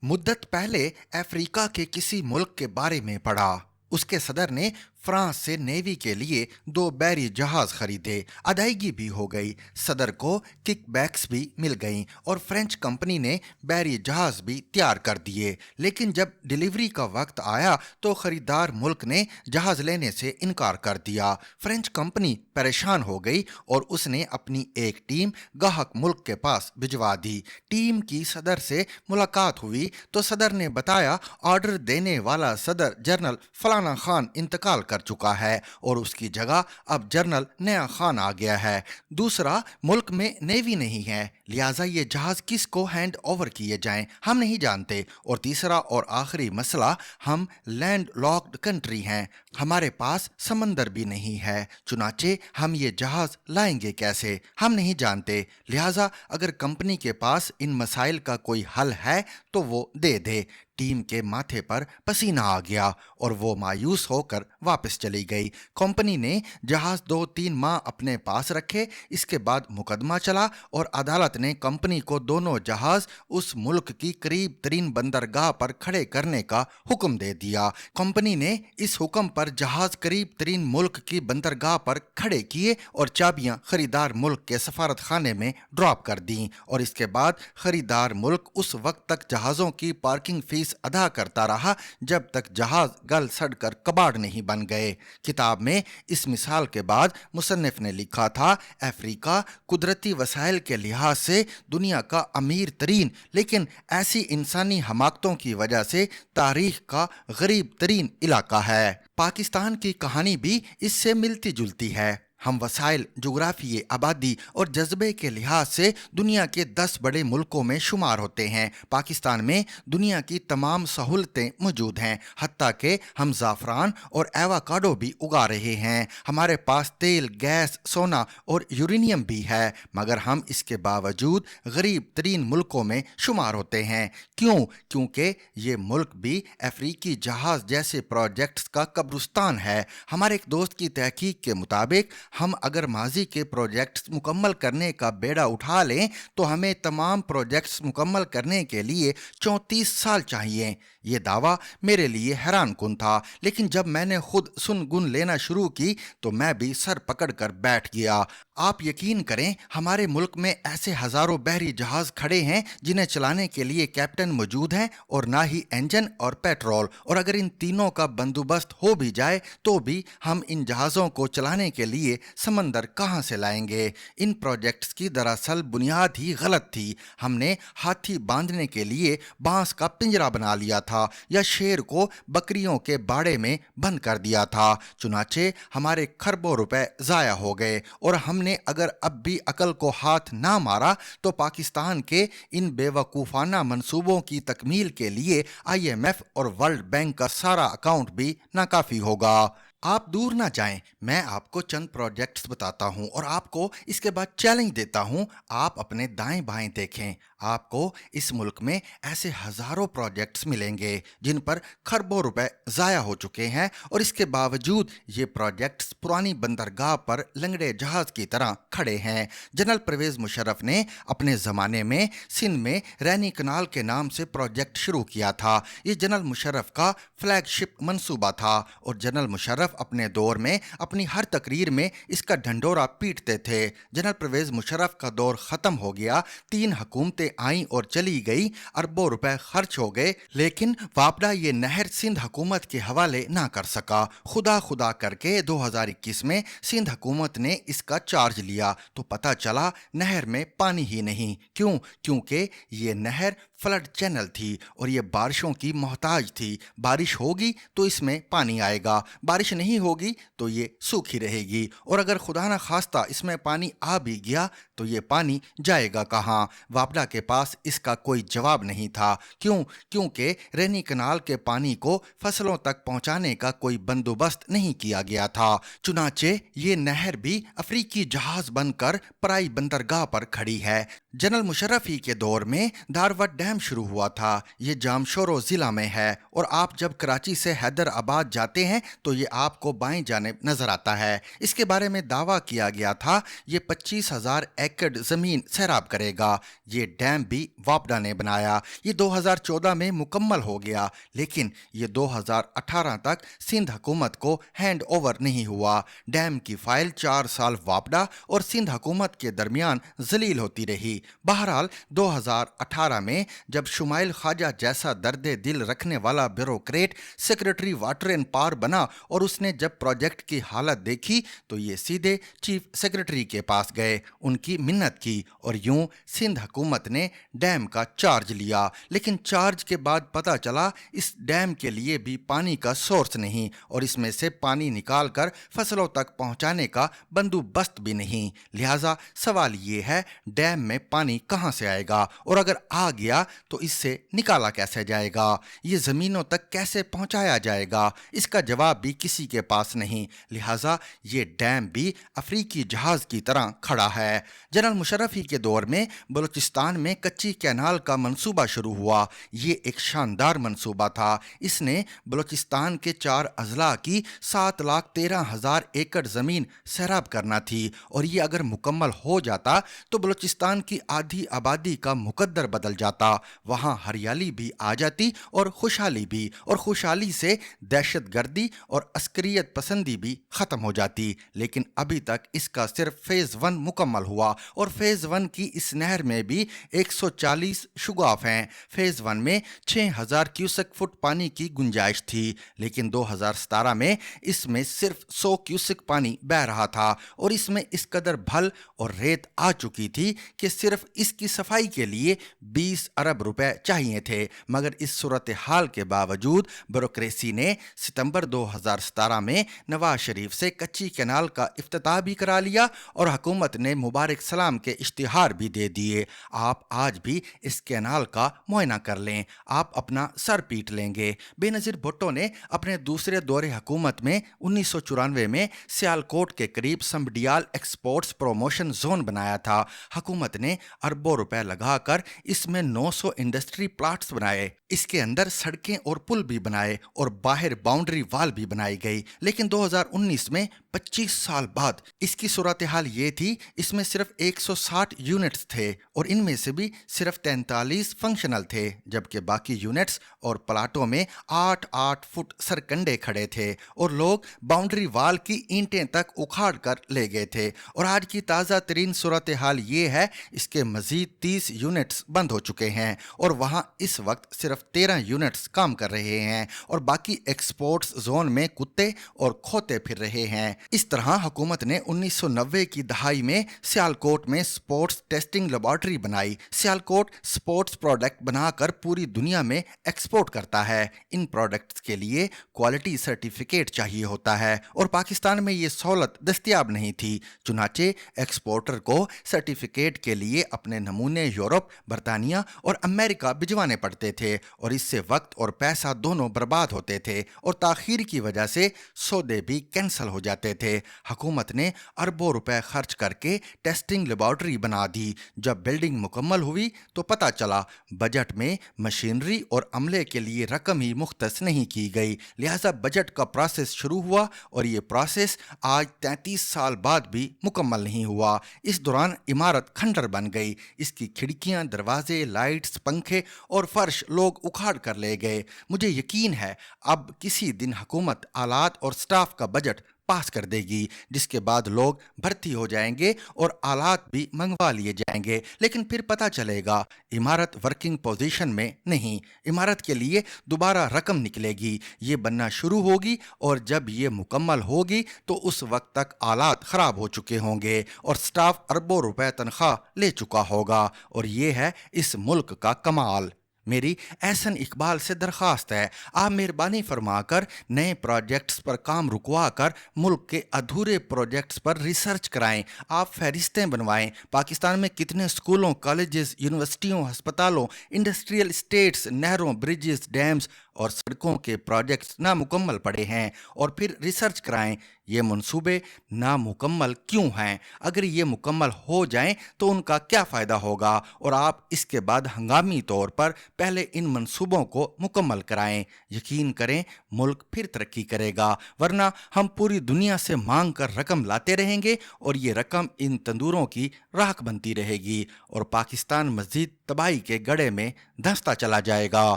मुद्दत पहले अफ्रीका के किसी मुल्क के बारे में पढ़ा। उसके सदर ने फ्रांस से नेवी के लिए 2 बैरी जहाज खरीदे। अदायगी भी हो गई, सदर को किकबैक्स भी मिल गईं और फ्रेंच कंपनी ने बैरी जहाज भी तैयार कर दिए। लेकिन जब डिलीवरी का वक्त आया तो खरीदार मुल्क ने जहाज लेने से इनकार कर दिया। फ्रेंच कंपनी परेशान हो गई और उसने अपनी एक टीम गाहक मुल्क के पास भिजवा दी। टीम की सदर से मुलाकात हुई तो सदर ने बताया ऑर्डर देने वाला सदर जनरल फलाना खान इंतकाल कर चुका है और उसकी जगह अब जनरल नया खान आ गया है। दूसरा, मुल्क में नेवी नहीं है, लिहाजा ये जहाज किसको हैंड ओवर किए जाएं हम नहीं जानते। और तीसरा और आखिरी मसला, हम लैंड लॉक्ड कंट्री हैं, हमारे पास समंदर भी नहीं है, चुनाचे हम ये जहाज लाएंगे कैसे हम नहीं जानते। लिहाजा अगर कंपनी के पास इन मसाइल का कोई हल है तो वो दे दे। टीम के माथे पर पसीना आ गया और वो मायूस होकर वापस चली गई। कंपनी ने जहाज 2-3 माह अपने पास रखे। इसके बाद मुकदमा चला और अदालत ने कंपनी को दोनों जहाज उस मुल्क की करीब तरीन बंदरगाह पर खड़े करने का हुक्म दे दिया। कंपनी ने इस हुक्म पर जहाज करीब तरीन मुल्क की बंदरगाह पर खड़े किए और चाबियां खरीदार मुल्क के सफारत खाने में ड्रॉप कर दी और इसके बाद खरीदार मुल्क उस वक्त तक जहाज़ों की पार्किंग फीस अदा करता रहा जब तक जहाज गल सड़कर कबाड़ नहीं बन गए। किताब में इस मिसाल के बाद मुसन्निफ ने लिखा था, अफ्रीका कुदरती वसाइल के लिहाज से दुनिया का अमीर तरीन लेकिन ऐसी इंसानी हमाकतों की वजह से तारीख का गरीब तरीन इलाका है। पाकिस्तान की कहानी भी इससे मिलती जुलती है। हम वसाइल, जुग्राफिये, आबादी और जज्बे के लिहाज से दुनिया के 10 बड़े मुल्कों में शुमार होते हैं। पाकिस्तान में दुनिया की तमाम सहूलतें मौजूद हैं, हत्ता कि हम ज़ाफ़रान और एवोकाडो भी उगा रहे हैं। हमारे पास तेल, गैस, सोना और यूरेनियम भी है, मगर हम इसके बावजूद गरीब तरीन मुल्कों में शुमार होते हैं। क्यों? क्योंकि ये मुल्क भी अफ्रीकी जहाज़ जैसे प्रोजेक्ट्स का कब्रिस्तान है। हमारे एक दोस्त की तहकीक के मुताबिक हम अगर माजी के प्रोजेक्ट्स मुकम्मल करने का बेड़ा उठा लें तो हमें तमाम प्रोजेक्ट्स मुकम्मल करने के लिए 34 साल चाहिए। ये दावा मेरे लिए हैरान कुन था, लेकिन जब मैंने खुद सुन गुन लेना शुरू की तो मैं भी सर पकड़ कर बैठ गया। आप यकीन करें, हमारे मुल्क में ऐसे हजारों बहरी जहाज खड़े हैं जिन्हें चलाने के लिए कैप्टन मौजूद हैं और ना ही इंजन और पेट्रोल। और अगर इन तीनों का बंदोबस्त हो भी जाए तो भी हम इन जहाज़ों को चलाने के लिए समंदर कहां से लाएंगे। इन प्रोजेक्ट्स की दरअसल बुनियाद ही गलत थी। हमने हाथी बांधने के लिए बांस का पिंजरा बना लिया था या शेर को बकरियों के बाड़े में बंद कर दिया था। चुनाचे हमारे खरबों रुपए जाया हो गए और हमने अगर अब भी अकल को हाथ ना मारा तो पाकिस्तान के इन बेवकूफाना मंसूबों की तकमील के लिए IMF और वर्ल्ड बैंक का सारा अकाउंट भी नाकाफी होगा। आप दूर ना जाएं, मैं आपको चंद प्रोजेक्ट्स बताता हूं और आपको इसके बाद चैलेंज देता हूं। आप अपने दाएं बाएं देखें, आपको इस मुल्क में ऐसे हजारों प्रोजेक्ट्स मिलेंगे जिन पर खरबों रुपए जाया हो चुके हैं और इसके बावजूद ये प्रोजेक्ट्स पुरानी बंदरगाह पर लंगड़े जहाज की तरह खड़े हैं। जनरल परवेज मुशर्रफ ने अपने ज़माने में सिंध में रैनी कनाल के नाम से प्रोजेक्ट शुरू किया था। ये जनरल मुशर्रफ का फ्लैगशिप मंसूबा था और जनरल मुशर्रफ अपने दौर में अपनी हर तकरीर में इसका ढंढोरा पीटते थे। जनरल परवेज मुशर्रफ का दौर खत्म हो गया, 3 हुकूमतें आईं और चली गई, अरबों रुपए खर्च हो गए, लेकिन वापडा ये नहर सिंध हुकूमत के हवाले ना कर सका। खुदा खुदा करके 2021 में सिंध हुकूमत ने इसका चार्ज लिया तो पता चला नहर में पानी ही नहीं। क्यों? क्योंकि ये नहर फ्लड चैनल थी और ये बारिशों की मोहताज थी। बारिश होगी तो इसमें पानी आएगा, बारिश नहीं होगी तो ये सूखी रहेगी और अगर खुदा न खास्ता इसमें पानी आ भी गया तो ये पानी जाएगा कहाँ? वापडा के पास इसका कोई जवाब नहीं था। क्यों? क्योंकि रैनी कनाल के पानी को फसलों तक पहुंचाने का कोई बंदोबस्त नहीं किया गया था। चुनाचे ये नहर भी अफ्रीकी जहाज बनकर पराई बंदरगाह पर खड़ी है। जनरल मुशर्रफ ही के दौर में धारवड डैम शुरू हुआ था। ये जामशोरो जिला में है और आप जब कराची से हैदराबाद जाते हैं तो ये आपको बाएं जानिब नजर आता है। इसके बारे में दावा किया गया था ये 25,000 एकड़ जमीन सैराब करेगा। ये डैम भी वापडा ने बनाया। ये 2014 में मुकम्मल हो गया, लेकिन ये 2018 तक सिंध हुकूमत को हैंड ओवर नहीं हुआ। डैम की फाइल 4 साल वापडा और सिंध हुकूमत के दरमियान जलील होती रही। बहरहाल 2018 में जब शुमाइल ख्वाजा जैसा दर्दे दिल रखने वाला bureaucrat secretary water and power बना और उसने जब प्रोजेक्ट की हालत देखी तो ये सीधे चीफ सेक्रेटरी के पास गए, उनकी मिन्नत की और यूं सिंध हुकूमत ने डैम का चार्ज लिया। लेकिन चार्ज के बाद पता चला इस डैम के लिए भी पानी का सोर्स नहीं और इसमें से पानी निकाल कर फसलों तक पहुंचाने का बंदोबस्त भी नहीं। लिहाजा सवाल ये है, डैम में पानी कहां से आएगा और अगर आ गया तो इससे निकाला कैसे जाएगा? ये जमीनों तक कैसे पहुंचाया जाएगा? इसका जवाब भी किसी के पास नहीं। लिहाजा ये डैम भी अफ्रीकी जहाज की तरह खड़ा है। जनरल मुशर्रफ ही के दौर में बलूचिस्तान में कच्ची कैनाल का मंसूबा शुरू हुआ। ये एक शानदार मंसूबा था। इसने बलूचिस्तान के 4 अजला की 7,13,000 एकड़ जमीन सैराब करना थी और ये अगर मुकम्मल हो जाता तो बलूचिस्तान की आधी आबादी का मुकद्दर बदल जाता। वहां हरियाली भी आ जाती और खुशहाली भी, और खुशहाली से दहशतगर्दी और अस्करियत पसंदी भी खत्म हो जाती। लेकिन अभी तक इसका सिर्फ फेज 1 मुकम्मल हुआ और फेज 1 की इस नहर में भी 140 शुगाफ हैं। फेज 1 में 6,000 क्यूसेक फुट पानी की गुंजाइश थी, लेकिन 2017 में इसमें सिर्फ 100 क्यूसेक पानी बह रहा था और इसमें इस कदर भल और रेत आ चुकी थी कि सिर्फ इसकी सफाई के लिए 20 अरब रुपए चाहिए थे। मगर इस सूरत हाल के बावजूद ब्यूरोक्रेसी ने सितंबर 2017 में नवाज शरीफ से कच्ची कैनाल का इफ्तिताह भी करा लिया और हुकूमत ने मुबारक सलाम के इश्तिहार भी दे दिए। आप आज भी इस कैनाल का मुआयना कर लें, आप अपना सर पीट लेंगे। बेनजीर भुट्टो ने अपने दूसरे दौरे हुकूमत में 1994 में सियालकोट के करीब समडियाल एक्सपोर्ट्स प्रमोशन जोन बनाया था। हुकूमत ने अरबों रुपए लगाकर इसमें 900 इंडस्ट्री प्लाट्स बनाए, इसके अंदर सड़कें और पुल भी बनाए और बाहर बाउंड्री वाल भी बनाई गई। लेकिन 2019 में 25 साल बाद इसकी सूरत हाल ये थी, इसमें सिर्फ 160 यूनिट्स थे और इनमें से भी सिर्फ 43 फंक्शनल थे, जबकि बाकी यूनिट्स और प्लाटों में 8-8 फुट सरकंडे खड़े थे और लोग बाउंड्री वाल की ईंटें तक उखाड़ कर ले गए थे। और आज की ताज़ा तरीन सूरत हाल ये है, इसके मजीद 30 यूनिट्स बंद हो चुके हैं और वहाँ इस वक्त सिर्फ 13 यूनिट्स काम कर रहे हैं और बाकी एक्सपोर्ट्स जोन में कुत्ते और खोते फिर रहे हैं। इस तरह हुकूमत ने 1990 की दहाई में सियालकोट में स्पोर्ट्स टेस्टिंग लेबॉर्ट्री बनाई। सियालकोट स्पोर्ट्स प्रोडक्ट बनाकर पूरी दुनिया में एक्सपोर्ट करता है। इन प्रोडक्ट्स के लिए क्वालिटी सर्टिफिकेट चाहिए होता है और पाकिस्तान में ये सहूलत दस्तयाब नहीं थी। चुनाचे एक्सपोर्टर को सर्टिफिकेट के लिए अपने नमूने यूरोप, बरतानिया और अमेरिका भिजवाने पड़ते थे और इससे वक्त और पैसा दोनों बर्बाद होते थे और ताखीर की वजह से सौदे भी कैंसिल हो जाते थे। हुकूमत ने अरबों रुपए खर्च करके टेस्टिंग लेबॉर्ट्री बना दी। जब बिल्डिंग मुकम्मल हुई तो पता चला बजट में मशीनरी और अमले के लिए रकम ही मुख्तस नहीं की गई। लिहाजा बजट का प्रोसेस शुरू हुआ और ये प्रोसेस आज 33 साल बाद भी मुकम्मल नहीं हुआ। इस दौरान इमारत खंडर बन गई। इसकी खिड़कियां, दरवाजे, लाइट्स, पंखे और फर्श लोग उखाड़ कर ले गए। मुझे यकीन है अब किसी दिन हुकूमत आलात और स्टाफ का बजट पास कर देगी, जिसके बाद लोग भर्ती हो जाएंगे और आलात भी मंगवा लिए जाएंगे। लेकिन फिर पता चलेगा इमारत वर्किंग पोजीशन में नहीं, इमारत के लिए दोबारा रकम निकलेगी, ये बनना शुरू होगी और जब ये मुकम्मल होगी तो उस वक्त तक आलात ख़राब हो चुके होंगे और स्टाफ अरबों रुपए तनख्वाह ले चुका होगा। और ये है इस मुल्क का कमाल। मेरी एहसन इकबाल से दरख्वास्त है, आप मेहरबानी फरमाकर नए प्रोजेक्ट्स पर काम रुकवा कर मुल्क के अधूरे प्रोजेक्ट्स पर रिसर्च कराएं। आप फहरिस्तें बनवाएं, पाकिस्तान में कितने स्कूलों, कॉलेजेस, यूनिवर्सिटियों, अस्पतालों, इंडस्ट्रियल स्टेट्स, नहरों, ब्रिजेस, डैम्स और सड़कों के प्रोजेक्ट्स नामुकम्मल पड़े हैं और फिर रिसर्च कराएं। یہ منصوبے نامکمل کیوں ہیں؟ اگر یہ مکمل ہو جائیں تو ان کا کیا فائدہ ہوگا؟ اور آپ اس کے بعد ہنگامی طور پر پہلے ان منصوبوں کو مکمل کرائیں۔ یقین کریں ملک پھر ترقی کرے گا، ورنہ ہم پوری دنیا سے مانگ کر رقم لاتے رہیں گے اور یہ رقم ان تندوروں کی راکھ بنتی رہے گی اور پاکستان مزید تباہی کے گڑھے میں دھنستا چلا جائے گا۔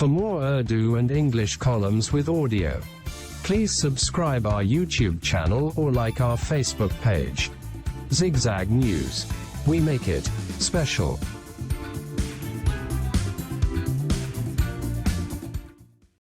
For more Urdu and English columns with audio, please subscribe our YouTube channel or like our Facebook page. Zigzag News. We make it special.